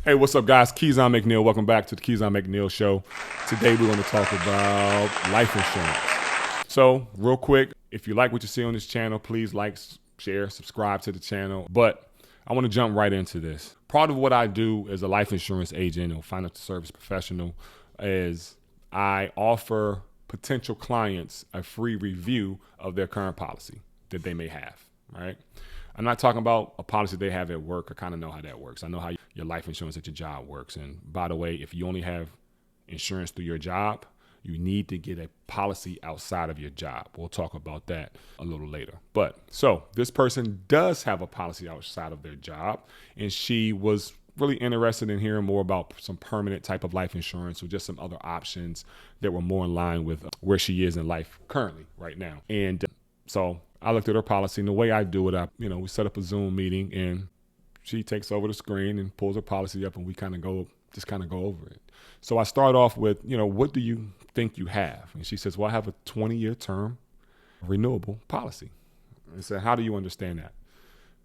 Hey, what's up, guys? Keyshawn McNeil. Welcome back to the Keyshawn McNeil Show. Today, we're going to talk about life insurance. So, real quick, if you like what you see on this channel, please like, share, subscribe to the channel. But I want to jump right into this. Part of what I do as a life insurance agent or financial service professional is I offer potential clients a free review of their current policy that they may have, right? I'm not talking about a policy they have at work. I kind of know how that works. I know how your life insurance at your job works. And by the way, if you only have insurance through your job, you need to get a policy outside of your job. We'll talk about that a little later. But so this person does have a policy outside of their job, and she was really interested in hearing more about some permanent type of life insurance or just some other options that were more in line with where she is in life currently right now. And so I looked at her policy, and the way I do it, we set up a Zoom meeting, and she takes over the screen and pulls her policy up, and we kind of go over it. So I start off with, what do you think you have? And she says, well, I have a 20-year term renewable policy. I said, how do you understand that?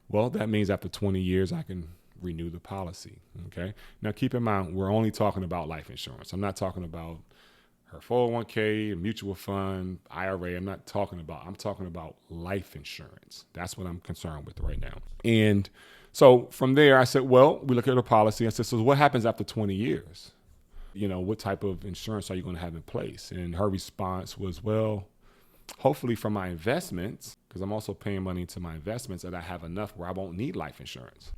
Well, that means after 20 years, I can renew the policy. Okay. Now, keep in mind, we're only talking about life insurance. I'm not talking about her 401k, mutual fund, IRA. I'm talking about life insurance. That's what I'm concerned with right now. And so from there, I said, well, we look at her policy. I said, so what happens after 20 years? What type of insurance are you going to have in place? And her response was, well, hopefully for my investments, because I'm also paying money into my investments, that I have enough where I won't need life insurance.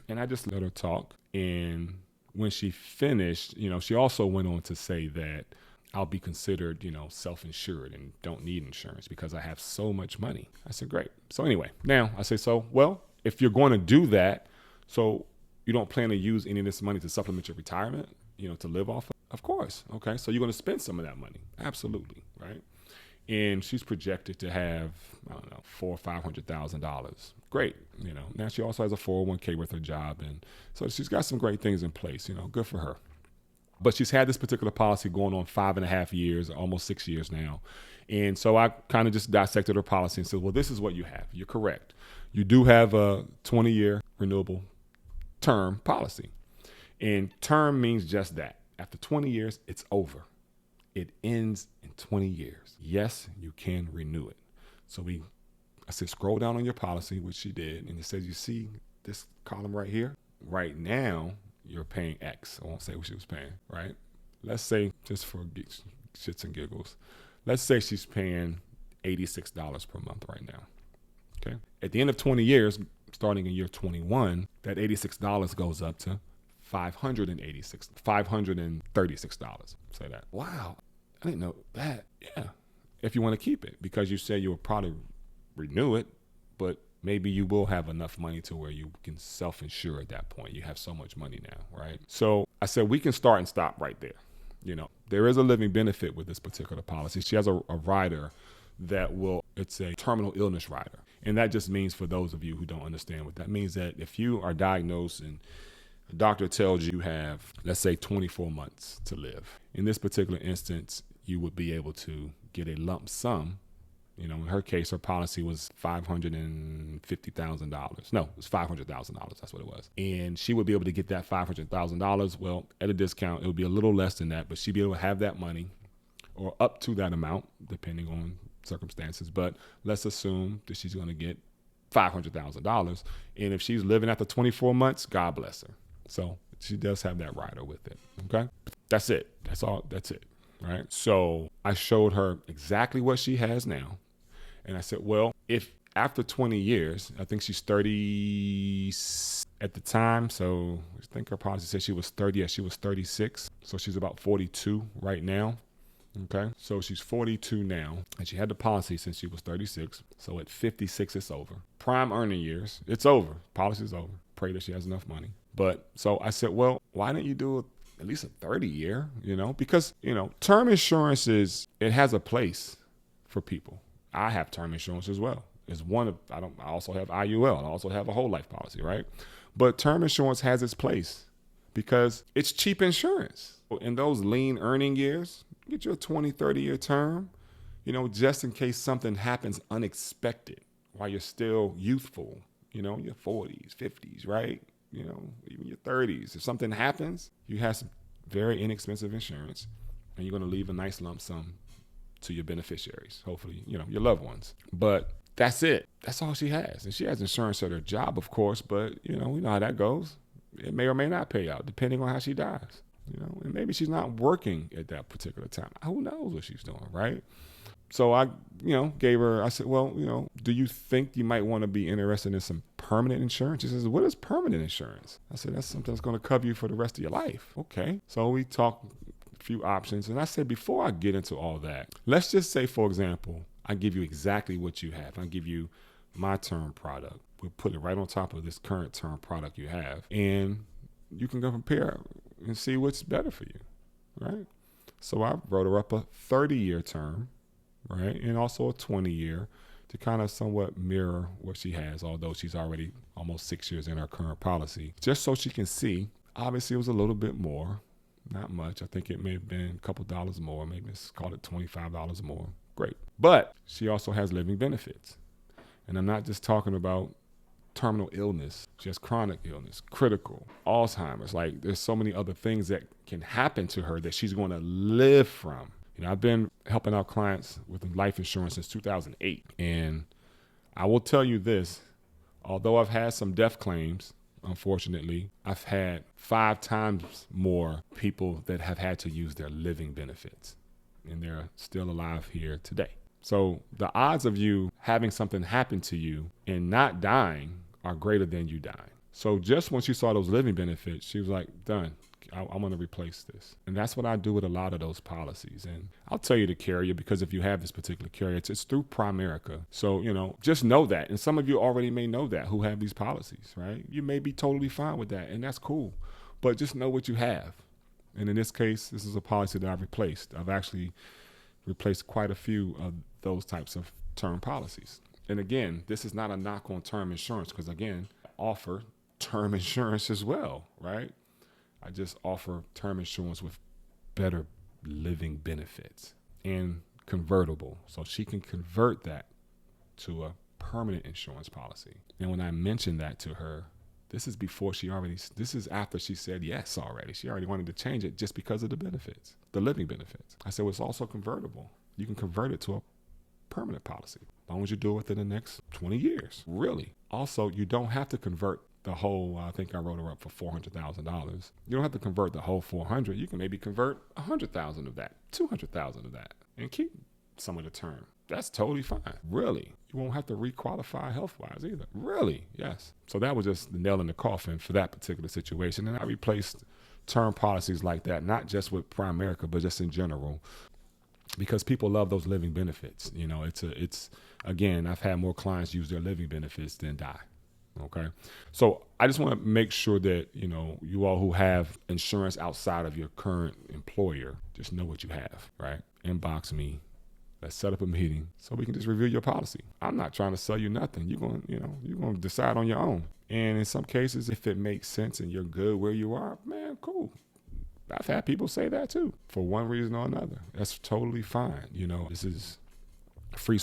And I just let her talk. And when she finished, she also went on to say that I'll be considered, self-insured and don't need insurance because I have so much money. I said, great. So anyway, now I say, well, if you're going to do that, so you don't plan to use any of this money to supplement your retirement, to live off of? Of course. Okay. So you're going to spend some of that money. Absolutely. Right. And she's projected to have, I don't know, $400,000 or $500,000. Great. Now she also has a 401k with her job. And so she's got some great things in place, good for her. But she's had this particular policy going on 5.5 years, almost 6 years now. And so I kind of just dissected her policy and said, well, this is what you have. You're correct. You do have a 20-year renewable term policy. And term means just that. After 20 years, it's over. It ends in 20 years. Yes, you can renew it. So I said, scroll down on your policy, which she did. And it says, you see this column right here? Right now, you're paying X. I won't say what she was paying, right? Let's say, just for shits and giggles, let's say she's paying $86 per month right now. Okay. At the end of 20 years, starting in year 21, that $86 goes up to $536. Say that. Wow. I didn't know that. Yeah. If you want to keep it, because you said you will probably renew it, but maybe you will have enough money to where you can self-insure at that point. You have so much money now, right? So I said, we can start and stop right there. There is a living benefit with this particular policy. She has a rider it's a terminal illness rider. And that just means, for those of you who don't understand what that means, that if you are diagnosed and a doctor tells you have, let's say, 24 months to live, in this particular instance, you would be able to get a lump sum. In her case, her policy was $550,000. No, it was $500,000. That's what it was. And she would be able to get that $500,000. Well, at a discount, it would be a little less than that, but she'd be able to have that money, or up to that amount, depending on circumstances. But let's assume that she's going to get $500,000. And if she's living after 24 months, God bless her. So she does have that rider with it. Okay. That's it. That's all. That's it. Right. So I showed her exactly what she has now. And I said, well, if after 20 years, I think she's 30 at the time. So I think her policy said she was 30. Yeah, she was 36. So she's about 42 right now. Okay. So she's 42 now, and she had the policy since she was 36. So at 56, it's over. Prime earning years, it's over. Policy's over. Pray that she has enough money. But so I said, well, why don't you do at least a 30-year, because, term insurance it has a place for people. I have term insurance as well. It's I also have IUL. I also have a whole life policy, right? But term insurance has its place because it's cheap insurance. In those lean earning years, get you a 20, 30-year term, just in case something happens unexpected while you're still youthful, your 40s, 50s, right? even your 30s. If something happens, you have some very inexpensive insurance, and you're going to leave a nice lump sum to your beneficiaries, hopefully, your loved ones. But that's it. That's all she has. And she has insurance at her job, of course, but, we know how that goes. It may or may not pay out, depending on how she dies. And maybe she's not working at that particular time. Who knows what she's doing, right? So I, I said, well, do you think you might want to be interested in some permanent insurance? She says, what is permanent insurance? I said, that's something that's going to cover you for the rest of your life. Okay. So we talked a few options. And I said, before I get into all that, let's just say, for example, I give you exactly what you have. I give you my term product. We'll put it right on top of this current term product you have. And you can go compare and see what's better for you, right? So I wrote her up a 30-year term, right? And also a 20-year to kind of somewhat mirror what she has, although she's already almost 6 years in her current policy, just so she can see. Obviously, it was a little bit more, not much. I think it may have been a couple dollars more, maybe let's call it $25 more. Great. But she also has living benefits. And I'm not just talking about terminal illness, just chronic illness, critical, Alzheimer's. Like, there's so many other things that can happen to her that she's going to live from. I've been helping out clients with life insurance since 2008. And I will tell you this, although I've had some death claims, unfortunately, I've had 5 times more people that have had to use their living benefits. And they're still alive here today. So the odds of you having something happen to you and not dying are greater than you dying. So just when she saw those living benefits, she was like, done. I'm going to replace this. And that's what I do with a lot of those policies. And I'll tell you the carrier, because if you have this particular carrier, it's through Primerica. So, just know that. And some of you already may know that who have these policies, right? You may be totally fine with that, and that's cool. But just know what you have. And in this case, this is a policy that I've replaced. I've actually replaced quite a few of those types of term policies. And again, this is not a knock on term insurance, because again, I offer term insurance as well, right? I just offer term insurance with better living benefits and convertible. So she can convert that to a permanent insurance policy. And when I mentioned that to her, this is after she said yes already. She already wanted to change it just because of the benefits, the living benefits. I said, well, it's also convertible. You can convert it to a permanent policy as long as you do it within the next 20 years, really. Also, you don't have to convert the whole, I think I wrote her up for $400,000. You don't have to convert the whole 400. You can maybe convert 100,000 of that, 200,000 of that, and keep some of the term. That's totally fine. Really. You won't have to requalify health-wise either. Really. Yes. So that was just the nail in the coffin for that particular situation. And I replaced term policies like that, not just with Primerica, but just in general, because people love those living benefits. It's again, I've had more clients use their living benefits than die. Okay. So I just want to make sure that, you all who have insurance outside of your current employer, just know what you have, right? Inbox me. Let's set up a meeting so we can just review your policy. I'm not trying to sell you nothing. You're going to decide on your own. And in some cases, if it makes sense and you're good where you are, man, cool. I've had people say that too, for one reason or another. That's totally fine. This is free